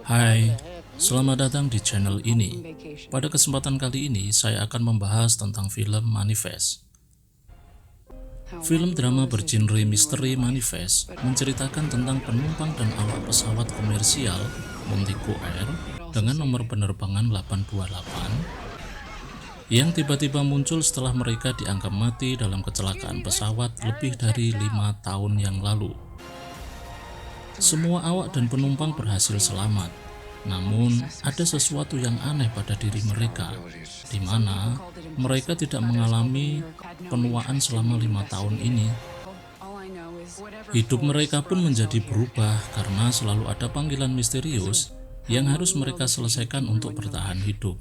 Hai, selamat datang di channel ini. Pada kesempatan kali ini, saya akan membahas tentang film Manifest. Film drama bergenre misteri Manifest menceritakan tentang penumpang dan awak pesawat komersial Montego Air dengan nomor penerbangan 828 yang tiba-tiba muncul setelah mereka dianggap mati dalam kecelakaan pesawat lebih dari 5 tahun yang lalu. Semua awak dan penumpang berhasil selamat, namun ada sesuatu yang aneh pada diri mereka, di mana mereka tidak mengalami penuaan selama 5 tahun ini. Hidup mereka pun menjadi berubah karena selalu ada panggilan misterius yang harus mereka selesaikan untuk bertahan hidup.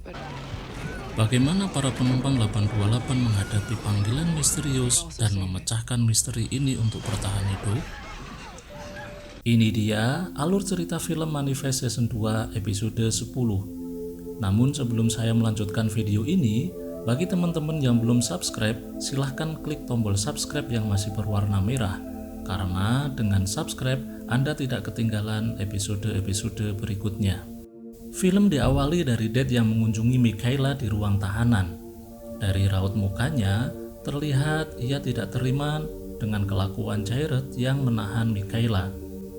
Bagaimana para penumpang 828 menghadapi panggilan misterius dan memecahkan misteri ini untuk bertahan hidup? Ini dia alur cerita film Manifest Season 2 episode 10. Namun sebelum saya melanjutkan video ini, bagi teman-teman yang belum subscribe, silahkan klik tombol subscribe yang masih berwarna merah. Karena dengan subscribe, Anda tidak ketinggalan episode-episode berikutnya. Film diawali dari Dad yang mengunjungi Michaela di ruang tahanan. Dari raut mukanya, terlihat ia tidak terima dengan kelakuan Jared yang menahan Michaela.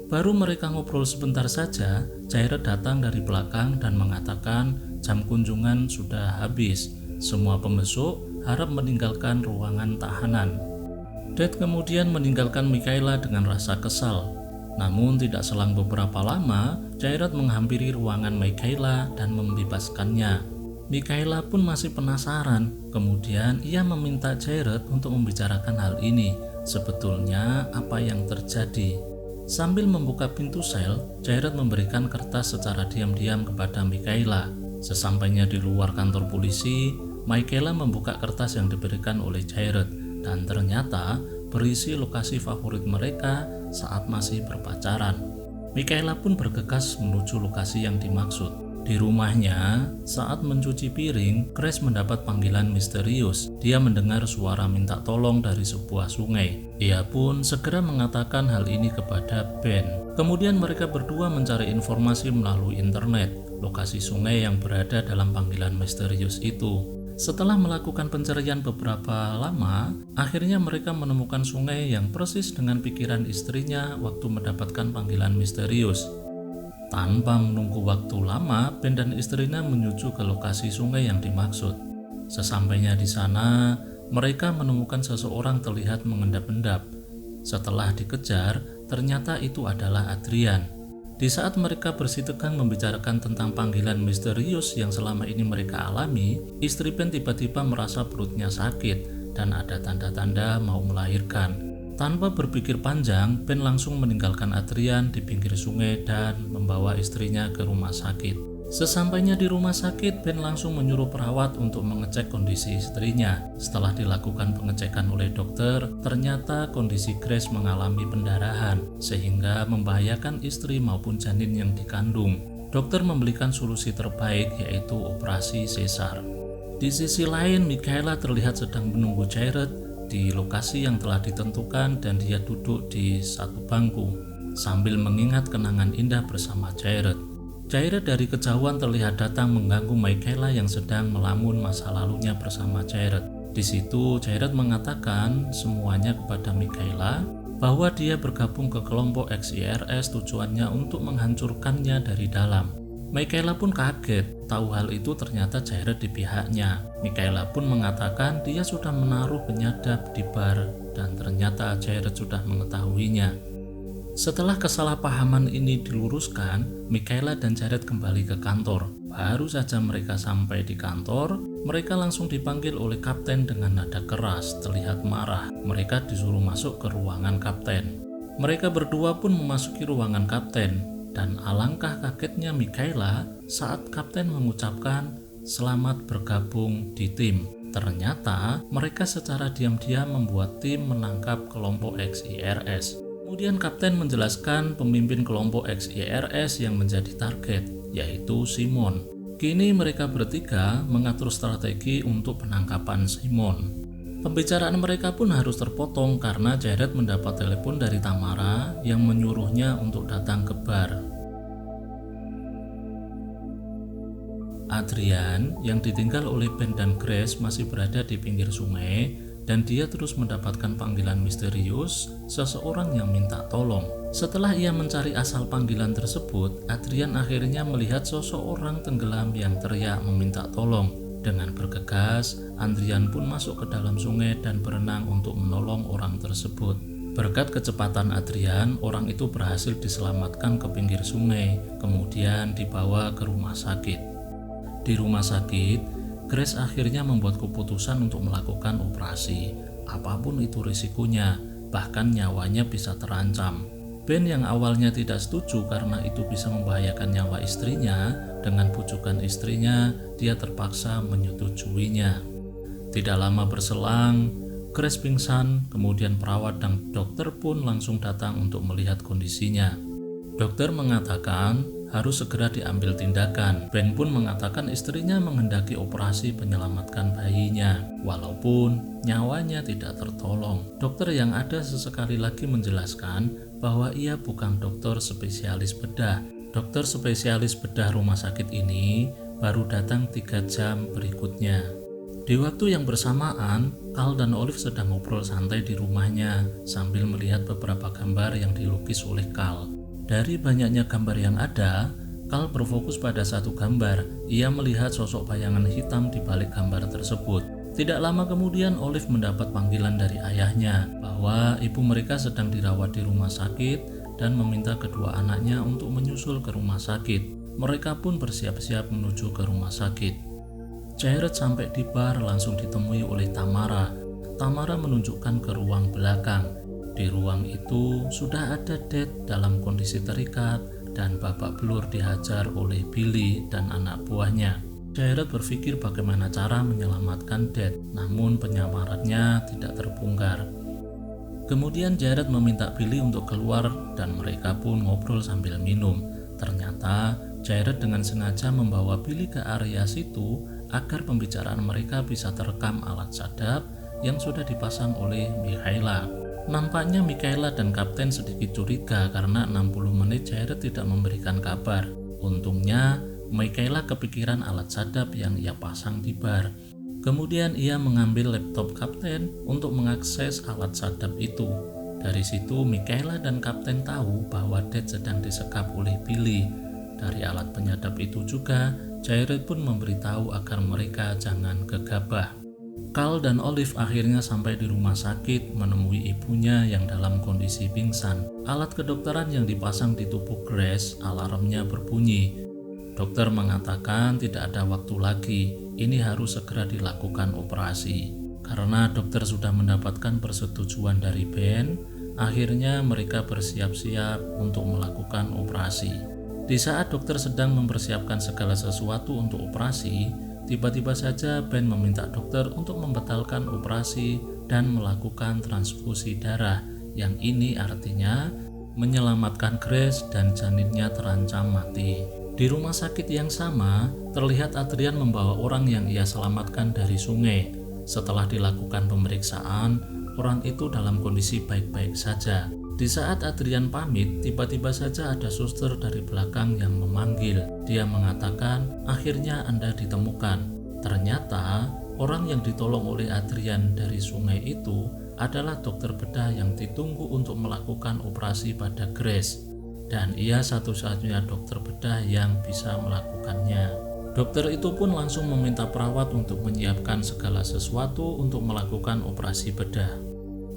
Baru mereka ngobrol sebentar saja, Jared datang dari belakang dan mengatakan jam kunjungan sudah habis. Semua pembesuk harap meninggalkan ruangan tahanan. Dad kemudian meninggalkan Michaela dengan rasa kesal. Namun tidak selang beberapa lama, Jared menghampiri ruangan Michaela dan membebaskannya. Michaela pun masih penasaran. Kemudian ia meminta Jared untuk membicarakan hal ini. Sebetulnya apa yang terjadi? Sambil membuka pintu sel, Jared memberikan kertas secara diam-diam kepada Michaela. Sesampainya di luar kantor polisi, Michaela membuka kertas yang diberikan oleh Jared dan ternyata berisi lokasi favorit mereka saat masih berpacaran. Michaela pun bergegas menuju lokasi yang dimaksud. Di rumahnya, saat mencuci piring, Grace mendapat panggilan misterius. Dia mendengar suara minta tolong dari sebuah sungai. Ia pun segera mengatakan hal ini kepada Ben. Kemudian mereka berdua mencari informasi melalui internet, lokasi sungai yang berada dalam panggilan misterius itu. Setelah melakukan pencarian beberapa lama, akhirnya mereka menemukan sungai yang persis dengan pikiran istrinya waktu mendapatkan panggilan misterius. Tanpa menunggu waktu lama, Ben dan istrinya menuju ke lokasi sungai yang dimaksud. Sesampainya di sana, mereka menemukan seseorang terlihat mengendap-endap. Setelah dikejar, ternyata itu adalah Adrian. Di saat mereka bersitegang membicarakan tentang panggilan misterius yang selama ini mereka alami, istri Ben tiba-tiba merasa perutnya sakit dan ada tanda-tanda mau melahirkan. Tanpa berpikir panjang, Ben langsung meninggalkan Adrian di pinggir sungai dan membawa istrinya ke rumah sakit. Sesampainya di rumah sakit, Ben langsung menyuruh perawat untuk mengecek kondisi istrinya. Setelah dilakukan pengecekan oleh dokter, ternyata kondisi Grace mengalami pendarahan, sehingga membahayakan istri maupun janin yang dikandung. Dokter memberikan solusi terbaik, yaitu operasi sesar. Di sisi lain, Michaela terlihat sedang menunggu Jared di lokasi yang telah ditentukan dan dia duduk di satu bangku sambil mengingat kenangan indah bersama Jared. Jared dari kejauhan terlihat datang mengganggu Michaela yang sedang melamun masa lalunya bersama Jared. Di situ Jared mengatakan semuanya kepada Michaela bahwa dia bergabung ke kelompok XIRS tujuannya untuk menghancurkannya dari dalam. Michaela pun kaget, tahu hal itu ternyata Jared di pihaknya. Michaela pun mengatakan dia sudah menaruh penyadap di bar dan ternyata Jared sudah mengetahuinya. Setelah kesalahpahaman ini diluruskan, Michaela dan Jared kembali ke kantor. Baru saja mereka sampai di kantor, mereka langsung dipanggil oleh kapten dengan nada keras, terlihat marah. Mereka disuruh masuk ke ruangan kapten. Mereka berdua pun memasuki ruangan kapten. Dan alangkah kagetnya Michaela saat kapten mengucapkan selamat bergabung di tim. Ternyata mereka secara diam-diam membuat tim menangkap kelompok XIRS. Kemudian kapten menjelaskan pemimpin kelompok XIRS yang menjadi target, yaitu Simon. Kini mereka bertiga mengatur strategi untuk penangkapan Simon. Pembicaraan mereka pun harus terpotong karena Jared mendapat telepon dari Tamara yang menyuruhnya untuk datang ke bar. Adrian yang ditinggal oleh Ben dan Grace masih berada di pinggir sungai dan dia terus mendapatkan panggilan misterius seseorang yang minta tolong. Setelah ia mencari asal panggilan tersebut, Adrian akhirnya melihat seseorang tenggelam yang teriak meminta tolong. Dengan bergegas, Adrian pun masuk ke dalam sungai dan berenang untuk menolong orang tersebut. Berkat kecepatan Adrian, orang itu berhasil diselamatkan ke pinggir sungai, kemudian dibawa ke rumah sakit. Di rumah sakit, Grace akhirnya membuat keputusan untuk melakukan operasi. Apapun itu risikonya, bahkan nyawanya bisa terancam. Ben yang awalnya tidak setuju karena itu bisa membahayakan nyawa istrinya, dengan bujukan istrinya, dia terpaksa menyetujuinya. Tidak lama berselang, Grace pingsan, kemudian perawat dan dokter pun langsung datang untuk melihat kondisinya. Dokter mengatakan harus segera diambil tindakan. Ben pun mengatakan istrinya menghendaki operasi menyelamatkan bayinya, walaupun nyawanya tidak tertolong. Dokter yang ada sesekali lagi menjelaskan bahwa ia bukan dokter spesialis bedah. Dokter spesialis bedah rumah sakit ini baru datang 3 jam berikutnya. Di waktu yang bersamaan, Carl dan Olive sedang ngobrol santai di rumahnya sambil melihat beberapa gambar yang dilukis oleh Carl. Dari banyaknya gambar yang ada, Carl berfokus pada satu gambar. Ia melihat sosok bayangan hitam di balik gambar tersebut. Tidak lama kemudian Olive mendapat panggilan dari ayahnya bahwa ibu mereka sedang dirawat di rumah sakit dan meminta kedua anaknya untuk menyusul ke rumah sakit. Mereka pun bersiap-siap menuju ke rumah sakit. Jared sampai di bar langsung ditemui oleh Tamara. Tamara menunjukkan ke ruang belakang. Di ruang itu sudah ada Dad dalam kondisi terikat dan babak belur dihajar oleh Billy dan anak buahnya. Jared berpikir bagaimana cara menyelamatkan Dad, namun penyamarannya tidak terbongkar. Kemudian Jared meminta Billy untuk keluar dan mereka pun ngobrol sambil minum. Ternyata Jared dengan sengaja membawa Billy ke area situ agar pembicaraan mereka bisa terekam alat sadap yang sudah dipasang oleh Michaela. Nampaknya Michaela dan Kapten sedikit curiga karena 60 menit Jared tidak memberikan kabar. Untungnya Michaela kepikiran alat sadap yang ia pasang di bar. Kemudian ia mengambil laptop Kapten untuk mengakses alat sadap itu. Dari situ Michaela dan Kapten tahu bahwa Dad sedang disekap oleh Billy. Dari alat penyadap itu juga Jared pun memberitahu agar mereka jangan gegabah. Carl dan Olive akhirnya sampai di rumah sakit menemui ibunya yang dalam kondisi pingsan. Alat kedokteran yang dipasang di tubuh Grace, alarmnya berbunyi. Dokter mengatakan tidak ada waktu lagi, ini harus segera dilakukan operasi. Karena dokter sudah mendapatkan persetujuan dari Ben, akhirnya mereka bersiap-siap untuk melakukan operasi. Di saat dokter sedang mempersiapkan segala sesuatu untuk operasi, tiba-tiba saja Ben meminta dokter untuk membatalkan operasi dan melakukan transfusi darah, yang ini artinya menyelamatkan Grace dan janinnya terancam mati. Di rumah sakit yang sama, terlihat Adrian membawa orang yang ia selamatkan dari sungai. Setelah dilakukan pemeriksaan, orang itu dalam kondisi baik-baik saja. Di saat Adrian pamit, tiba-tiba saja ada suster dari belakang yang memanggil. Dia mengatakan, akhirnya Anda ditemukan. Ternyata, orang yang ditolong oleh Adrian dari sungai itu adalah dokter bedah yang ditunggu untuk melakukan operasi pada Grace. Dan ia satu-satunya dokter bedah yang bisa melakukannya. Dokter itu pun langsung meminta perawat untuk menyiapkan segala sesuatu untuk melakukan operasi bedah.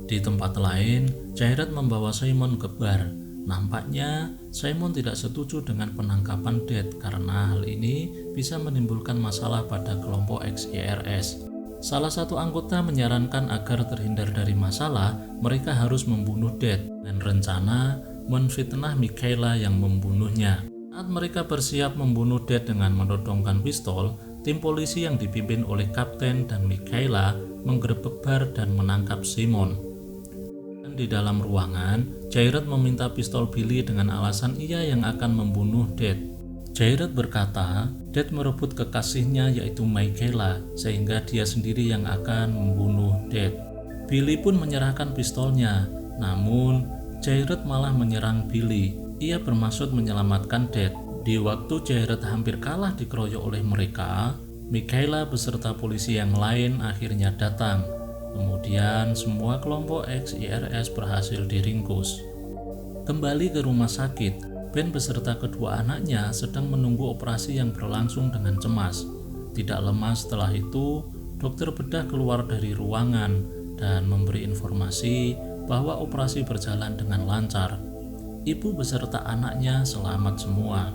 Di tempat lain, Jared membawa Simon ke bar. Nampaknya Simon tidak setuju dengan penangkapan Dad karena hal ini bisa menimbulkan masalah pada kelompok XYRS. Salah satu anggota menyarankan agar terhindar dari masalah, mereka harus membunuh Dad dan rencana menfitnah Michaela yang membunuhnya. Saat mereka bersiap membunuh Dad dengan menodongkan pistol, tim polisi yang dipimpin oleh Kapten dan Michaela menggerebek bar dan menangkap Simon. Di dalam ruangan, Jared meminta pistol Billy dengan alasan ia yang akan membunuh Dad. Jared berkata, Dad merebut kekasihnya yaitu Michaela, sehingga dia sendiri yang akan membunuh Dad. Billy pun menyerahkan pistolnya, namun Jared malah menyerang Billy. Ia bermaksud menyelamatkan Dad. Di waktu Jared hampir kalah dikeroyok oleh mereka, Michaela beserta polisi yang lain akhirnya datang. Kemudian semua kelompok XIRS berhasil diringkus. Kembali ke rumah sakit, Ben beserta kedua anaknya sedang menunggu operasi yang berlangsung dengan cemas. Tidak lama setelah itu, dokter bedah keluar dari ruangan dan memberi informasi bahwa operasi berjalan dengan lancar. Ibu beserta anaknya selamat semua.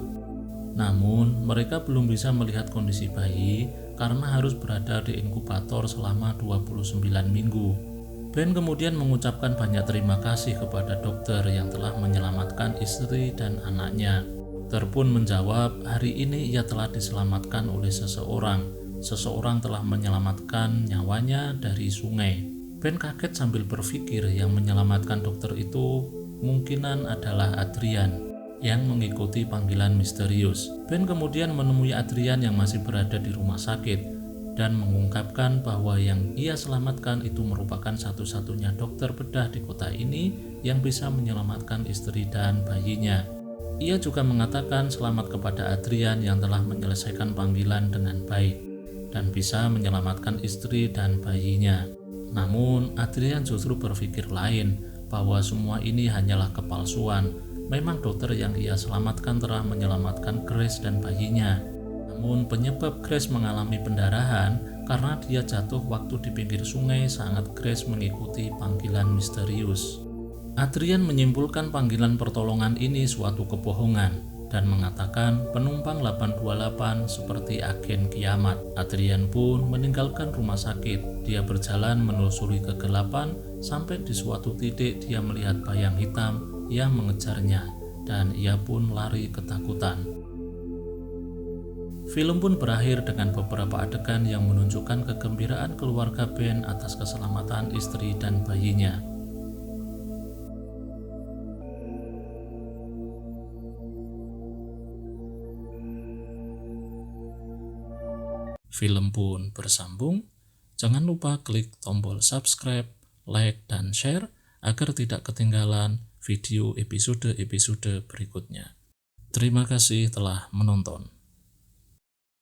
Namun, mereka belum bisa melihat kondisi bayi karena harus berada di inkubator selama 29 minggu. Ben kemudian mengucapkan banyak terima kasih kepada dokter yang telah menyelamatkan istri dan anaknya. Dokter pun menjawab, hari ini ia telah diselamatkan oleh seseorang. Seseorang telah menyelamatkan nyawanya dari sungai. Ben kaget sambil berpikir yang menyelamatkan dokter itu mungkinan adalah Adrian yang mengikuti panggilan misterius. Ben kemudian menemui Adrian yang masih berada di rumah sakit dan mengungkapkan bahwa yang ia selamatkan itu merupakan satu-satunya dokter bedah di kota ini yang bisa menyelamatkan istri dan bayinya. Ia juga mengatakan selamat kepada Adrian yang telah menyelesaikan panggilan dengan baik dan bisa menyelamatkan istri dan bayinya. Namun, Adrian justru berpikir lain, bahwa semua ini hanyalah kepalsuan. Memang dokter yang ia selamatkan telah menyelamatkan Grace dan bayinya. Namun penyebab Grace mengalami pendarahan karena dia jatuh waktu di pinggir sungai saat Grace mengikuti panggilan misterius. Adrian menyimpulkan panggilan pertolongan ini suatu kebohongan dan mengatakan penumpang 828 seperti agen kiamat. Adrian pun meninggalkan rumah sakit. Dia berjalan menelusuri kegelapan sampai di suatu titik dia melihat bayang hitam yang mengejarnya dan ia pun lari ketakutan. Film pun berakhir dengan beberapa adegan yang menunjukkan kegembiraan keluarga Ben atas keselamatan istri dan bayinya. Film pun bersambung. Jangan lupa klik tombol subscribe, like, dan share agar tidak ketinggalan video episode-episode berikutnya. Terima kasih telah menonton.